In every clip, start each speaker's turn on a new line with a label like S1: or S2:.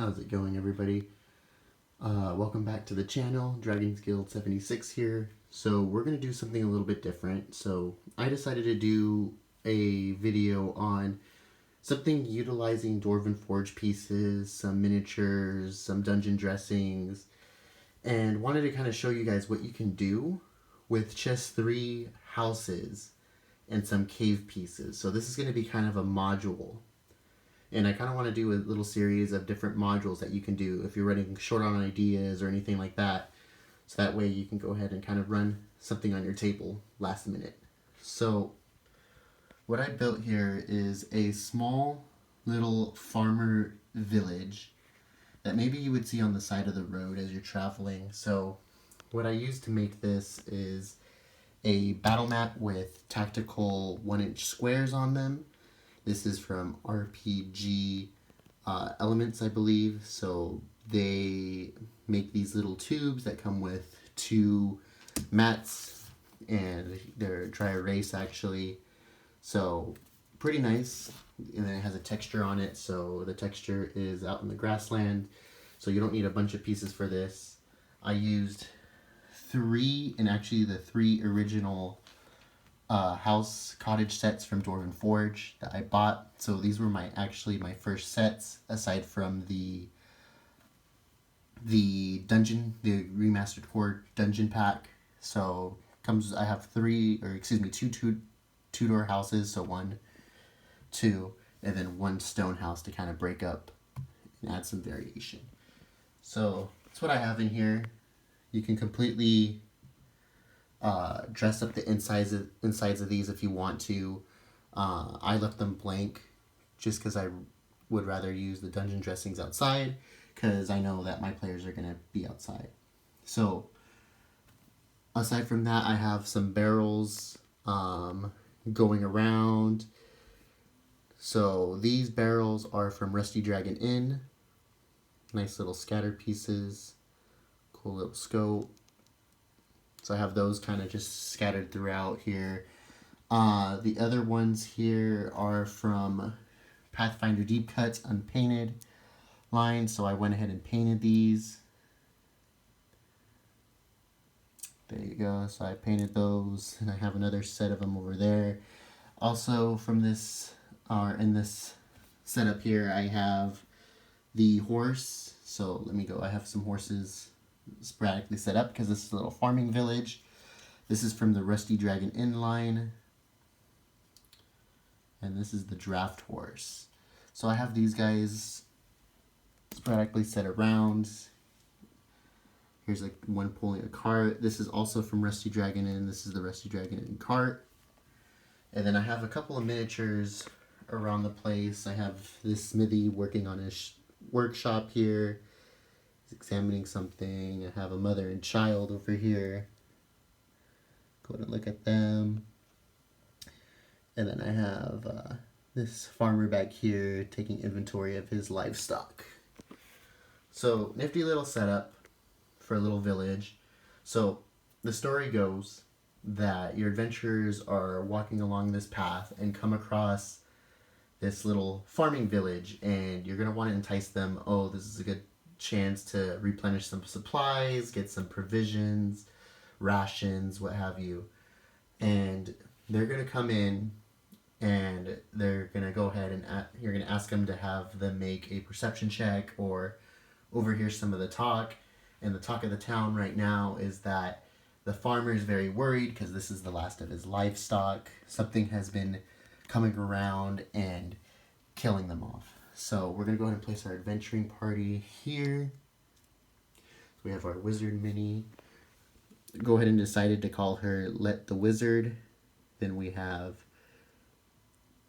S1: How's it going, everybody? Welcome back to the channel. Dragons Guild 76 here. So we're going to do something a little bit different. So I decided to do a video on something utilizing Dwarven Forge pieces, some miniatures, some dungeon dressings, and wanted to kind of show you guys what you can do with just 3 houses and some cave pieces. So this is going to be kind of a module. And I kind of want to do a little series of different modules that you can do if you're running short on ideas or anything like that. So that way you can go ahead and kind of run something on your table last minute. So what I built here is a small little farmer village that maybe you would see on the side of the road as you're traveling. So what I used to make this is a battle map with tactical 1-inch squares on them. This is from RPG Elements, I believe. So they make these little tubes that come with 2 mats, and they're dry erase actually. So pretty nice. And then it has a texture on it, so the texture is out in the grassland. So you don't need a bunch of pieces for this. I used 3, and actually the 3 original house cottage sets from Dwarven Forge that I bought. So these were my first sets, aside from the remastered core dungeon pack. So I have 2 door houses, so 1, 2, and then 1 stone house to kind of break up and add some variation. So that's what I have in here. You can completely dress up the insides of these if you want to. I left them blank just because I would rather use the dungeon dressings outside, because I know that my players are going to be outside. So aside from that, I have some barrels going around. So these barrels are from Rusty Dragon Inn. Nice little scatter pieces. Cool little scope. So I have those kind of just scattered throughout here. The other ones here are from Pathfinder Deep Cuts Unpainted line. So I went ahead and painted these. There you go. So I painted those, and I have another set of them over there. Also from this, in this setup here, I have the horse. So let me go. I have some horses sporadically set up because this is a little farming village. This is from the Rusty Dragon Inn line, and this is the draft horse. So I have these guys sporadically set around. Here's like one pulling a cart. This is also from Rusty Dragon Inn. This is the Rusty Dragon Inn cart. And then I have a couple of miniatures around the place. I have this smithy working on his workshop here. Examining something. I have a mother and child over here. Go ahead and look at them. And then I have this farmer back here taking inventory of his livestock. So nifty little setup for a little village. So the story goes that your adventurers are walking along this path and come across this little farming village, and you're going to want to entice them. Oh, this is a good chance to replenish some supplies, get some provisions, rations, what have you. And they're going to come in, and they're going to go ahead and you're going to ask them to have them make a perception check or overhear some of the talk. And the talk of the town right now is that the farmer is very worried because this is the last of his livestock. Something has been coming around and killing them off. So we're going to go ahead and place our adventuring party here. So we have our wizard mini. Go ahead and decided to call her Let the Wizard. Then we have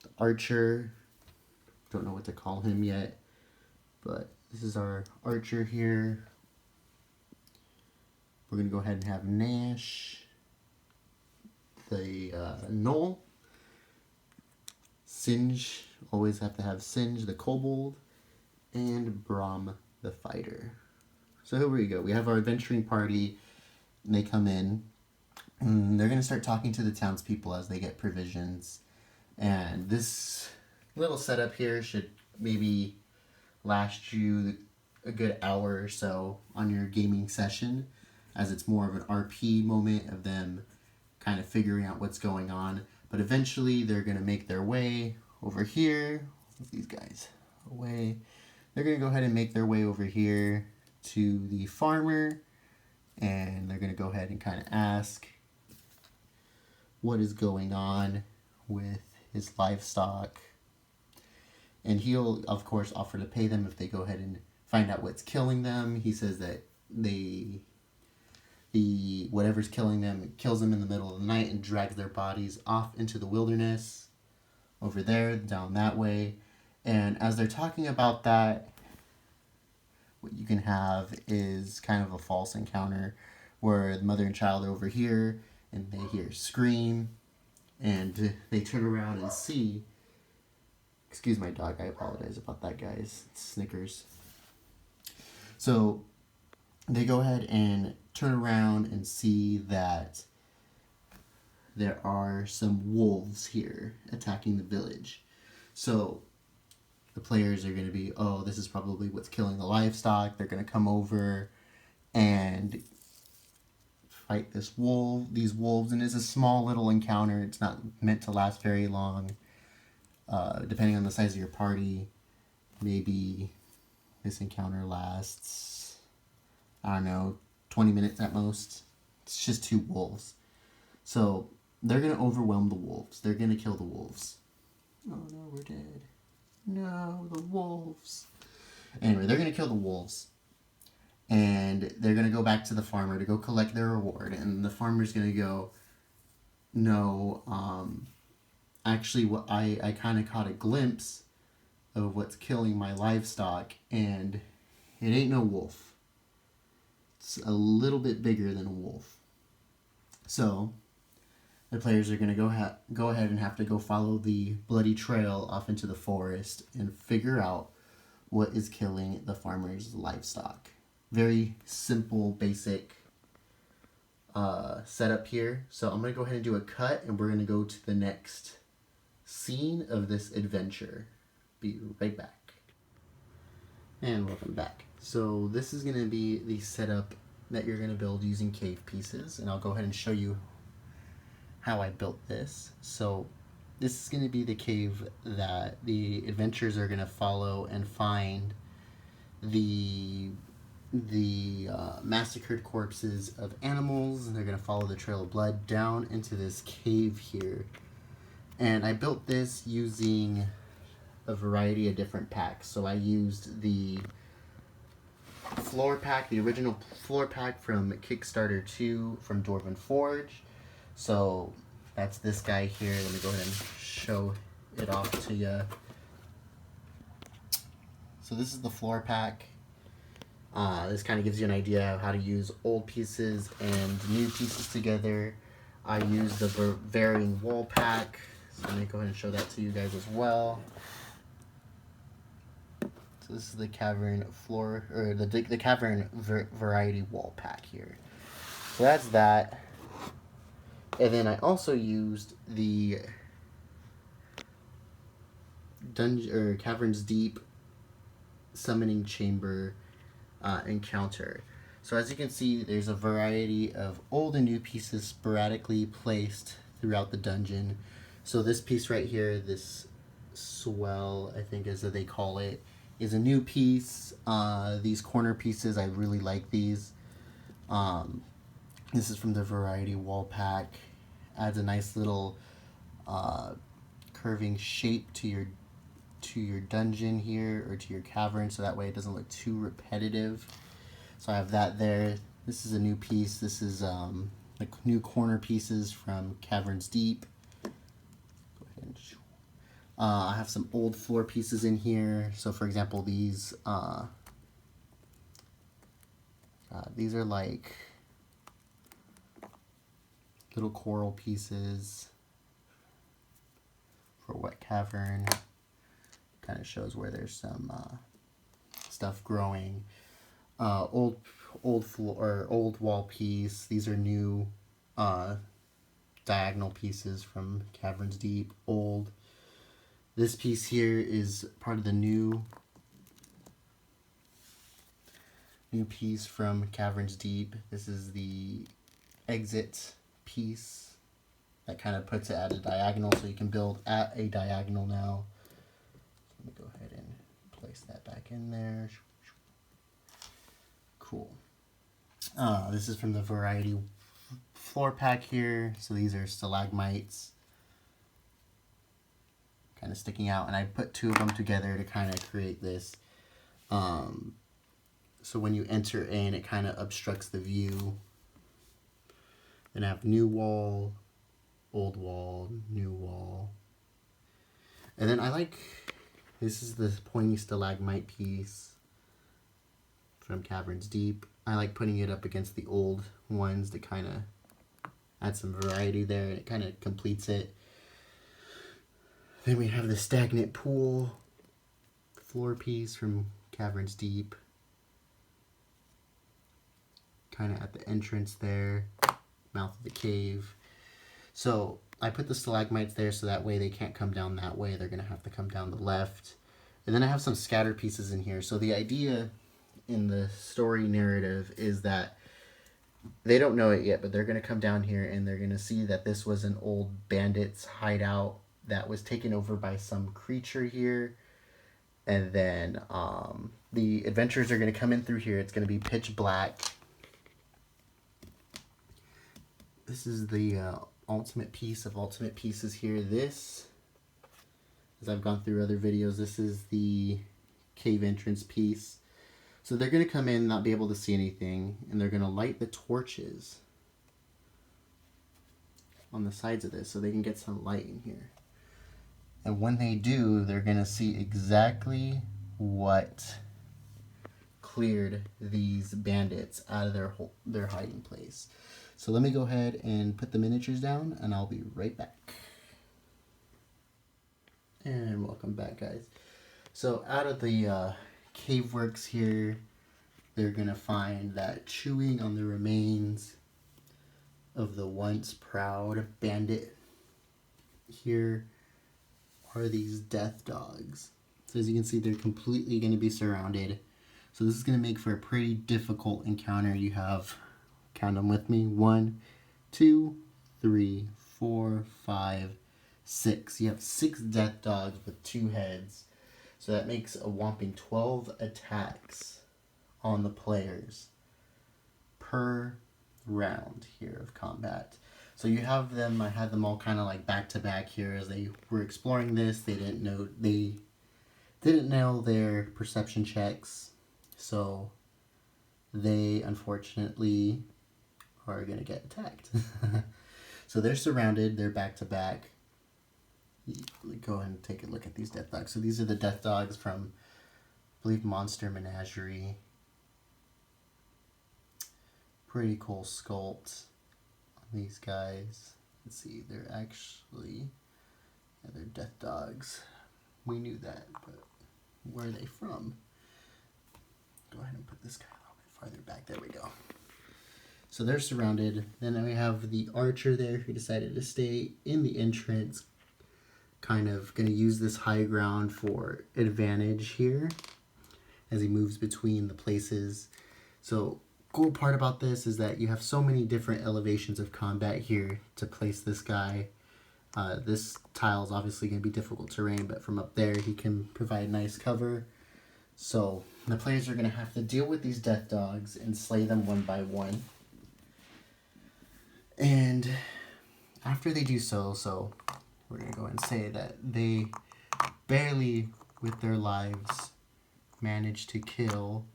S1: the archer. Don't know what to call him yet, but this is our archer here. We're going to go ahead and have Nash, the Knoll, Singe, always have to have Singe, the kobold, and Brahm, the fighter. So here we go. We have our adventuring party, and they come in. And they're going to start talking to the townspeople as they get provisions. And this little setup here should maybe last you a good hour or so on your gaming session, as it's more of an RP moment of them kind of figuring out what's going on. But eventually they're going to make their way over here. With these guys away. They're going to go ahead and make their way over here to the farmer, and they're going to go ahead and kind of ask what is going on with his livestock. And he'll, of course, offer to pay them if they go ahead and find out what's killing them. He says that whatever's killing them kills them in the middle of the night and drags their bodies off into the wilderness over there, down that way. And as they're talking about that, what you can have is kind of a false encounter where the mother and child are over here and they hear a scream and they turn around and see, excuse my dog, I apologize about that, guys, it's Snickers. So they go ahead and turn around and see that there are some wolves here attacking the village. So the players are going to be, oh, this is probably what's killing the livestock. They're going to come over and fight these wolves, and it's a small little encounter. It's not meant to last very long. Depending on the size of your party, maybe this encounter lasts, I don't know, 20 minutes at most. It's just 2 wolves. So they're going to overwhelm the wolves. They're going to kill the wolves. Oh no, we're dead. No, the wolves. Anyway, they're going to kill the wolves. And they're going to go back to the farmer to go collect their reward. And the farmer's going to go, no, actually, what I kind of caught a glimpse of what's killing my livestock. And it ain't no wolf. It's a little bit bigger than a wolf. So the players are going to go ahead and have to go follow the bloody trail off into the forest and figure out what is killing the farmer's livestock. Very simple, basic setup here. So I'm going to go ahead and do a cut, and we're going to go to the next scene of this adventure. Be right back. And welcome back. So this is going to be the setup that you're going to build using cave pieces, and I'll go ahead and show you how I built this. So this is going to be the cave that the adventurers are going to follow and find the massacred corpses of animals, and they're going to follow the trail of blood down into this cave here. And I built this using a variety of different packs. So I used the floor pack, the original floor pack from Kickstarter 2 from Dwarven Forge. So that's this guy here. Let me go ahead and show it off to you. So this is the floor pack. This kind of gives you an idea of how to use old pieces and new pieces together. I use the varying wall pack. So let me go ahead and show that to you guys as well. So this is the cavern floor, or the cavern variety wall pack here. So that's that. And then I also used the dungeon or Caverns Deep summoning chamber encounter. So as you can see, there's a variety of old and new pieces sporadically placed throughout the dungeon. So this piece right here, this swell, I think is that they call it, is a new piece. These corner pieces, I really like these. This is from the variety wall pack. Adds a nice little curving shape to your dungeon here, or to your cavern, so that way it doesn't look too repetitive. So I have that there. This is a new piece. This is like new corner pieces from Caverns Deep. Go ahead and I have some old floor pieces in here. So for example, these are like little coral pieces for Wet Cavern. Kind of shows where there's some stuff growing. Old floor or old wall piece. These are new diagonal pieces from Caverns Deep. Old. This piece here is part of the new new piece from Caverns Deep. This is the exit piece that kind of puts it at a diagonal, so you can build at a diagonal now. Let me go ahead and place that back in there. Cool. This is from the Variety floor pack here. So these are stalagmites kind of sticking out, and I put two of them together to kind of create this. So when you enter in, it kind of obstructs the view. Then I have new wall, old wall, new wall. And then I like, this is the pointy stalagmite piece from Caverns Deep. I like putting it up against the old ones to kind of add some variety there, and it kind of completes it. Then we have the stagnant pool floor piece from Caverns Deep. Kind of at the entrance there, mouth of the cave. So I put the stalagmites there so that way they can't come down that way. They're going to have to come down the left. And then I have some scatter pieces in here. So the idea in the story narrative is that they don't know it yet, but they're going to come down here and they're going to see that this was an old bandit's hideout that was taken over by some creature here. And then the adventurers are going to come in through here. It's going to be pitch black. This is the ultimate piece of ultimate pieces here. This, as I've gone through other videos, this is the cave entrance piece. So they're going to come in, not be able to see anything, and they're going to light the torches on the sides of this so they can get some light in here. And when they do, they're going to see exactly what cleared these bandits out of their hiding place. So let me go ahead and put the miniatures down, and I'll be right back. And welcome back, guys. So out of the cave works here, they're going to find that chewing on the remains of the once proud bandit here are these death dogs. So as you can see, they're completely going to be surrounded. So this is going to make for a pretty difficult encounter. You have, count them with me, 1, 2, 3, 4, 5, 6. You have 6 death dogs with 2 heads. So that makes a whopping 12 attacks on the players per round here of combat. So you have them, I had them all kind of like back to back here as they were exploring this. They didn't nail their perception checks. So they unfortunately are going to get attacked. So they're surrounded, they're back to back. Go ahead and take a look at these death dogs. So these are the death dogs from, I believe, Monster Menagerie. Pretty cool sculpt on these guys. Let's see, they're actually, yeah, they're death dogs. We knew that, but where are they from? Go ahead and put this guy a little bit farther back. There we go. So they're surrounded. Then we have the archer there who decided to stay in the entrance, kind of going to use this high ground for advantage here as he moves between the places. So cool part about this is that you have so many different elevations of combat here to place this guy. This tile is obviously going to be difficult terrain, but from up there he can provide nice cover. So the players are going to have to deal with these death dogs and slay them one by one. And after they do so we're going to go and say that they barely, with their lives, managed to kill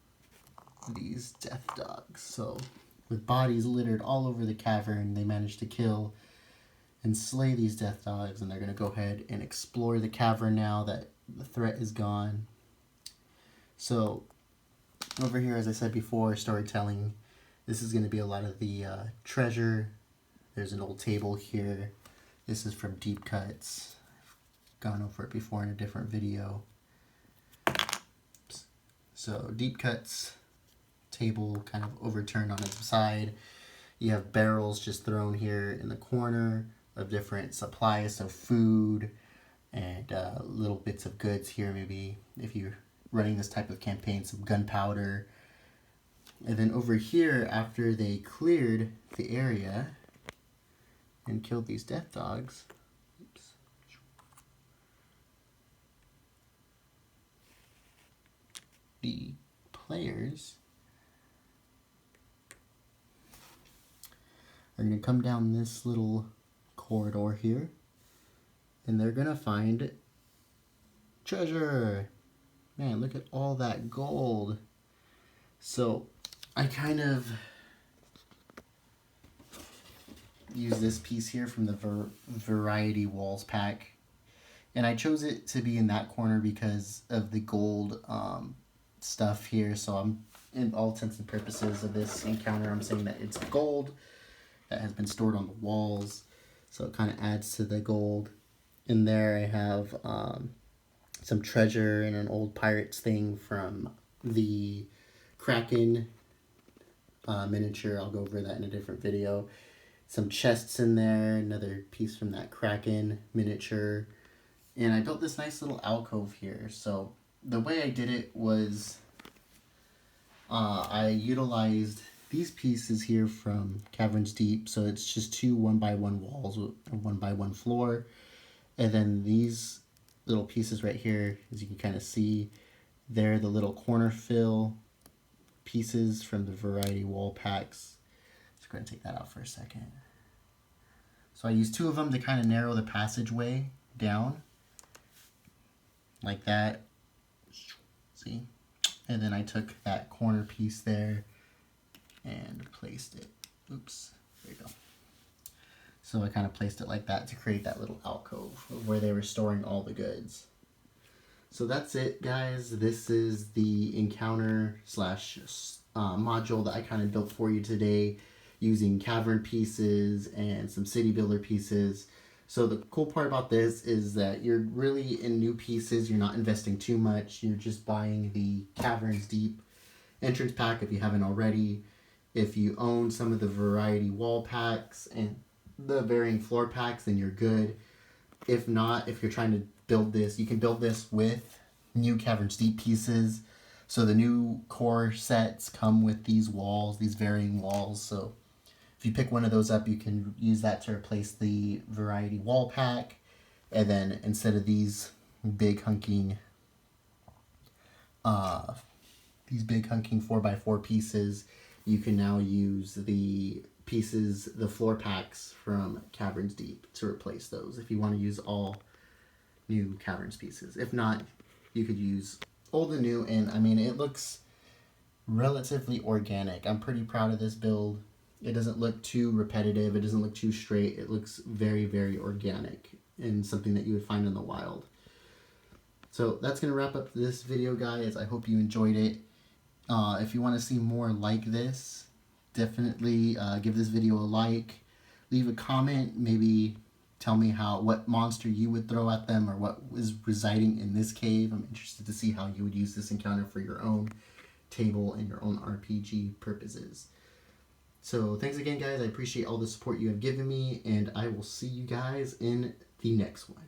S1: these death dogs. So with bodies littered all over the cavern, they managed to kill and slay these death dogs, and they're going to go ahead and explore the cavern now that the threat is gone. So over here, as I said before, storytelling, this is going to be a lot of the treasure. There's an old table here. This is from Deep Cuts. I've gone over it before in a different video. So Deep Cuts table kind of overturned on its side. You have barrels just thrown here in the corner of different supplies of food and little bits of goods here. Maybe if you're running this type of campaign, some gunpowder, And then over here, after they cleared the area and killed these death dogs, oops, the players are going to come down this little corridor here, and they're going to find treasure. Man, look at all that gold. So I kind of use this piece here from the Variety Walls pack, and I chose it to be in that corner because of the gold stuff here. So I'm, in all intents and purposes of this encounter, I'm saying that it's gold that has been stored on the walls, so it kind of adds to the gold. In there I have some treasure and an old pirates thing from the Kraken miniature. I'll go over that in a different video. Some chests in there, another piece from that Kraken miniature, and I built this nice little alcove here. So the way I did it was I utilized these pieces here from Caverns Deep, so it's just 2 1x1 walls with a 1x1 floor, and then these little pieces right here, as you can kind of see, they're the little corner fill pieces from the Variety Wall packs. Just go ahead and take that out for a second. So I used 2 of them to kind of narrow the passageway down, like that. See? And then I took that corner piece there and placed it. Oops, there you go. So I kind of placed it like that to create that little alcove where they were storing all the goods. So that's it, guys. This is the encounter slash module that I kind of built for you today using cavern pieces and some city builder pieces. So the cool part about this is that you're really in new pieces. You're not investing too much. You're just buying the Caverns Deep entrance pack if you haven't already. If you own some of the Variety Wall packs and the varying floor packs, then you're good. If not, if you're trying to build this, you can build this with new Caverns Deep pieces. So the new core sets come with these walls, these varying walls. So if you pick one of those up, you can use that to replace the Variety Wall pack. And then instead of these big hunking 4x4 pieces, you can now use the pieces, the floor packs from Caverns Deep to replace those if you want to use all new Caverns pieces. If not, you could use old and new, and I mean, it looks relatively organic. I'm pretty proud of this build. It doesn't look too repetitive. It doesn't look too straight. It looks very, very organic and something that you would find in the wild. So that's going to wrap up this video, guys. I hope you enjoyed it. If you want to see more like this, definitely give this video a like. Leave a comment. Maybe tell me what monster you would throw at them or what is residing in this cave. I'm interested to see how you would use this encounter for your own table and your own RPG purposes. So thanks again, guys. I appreciate all the support you have given me, and I will see you guys in the next one.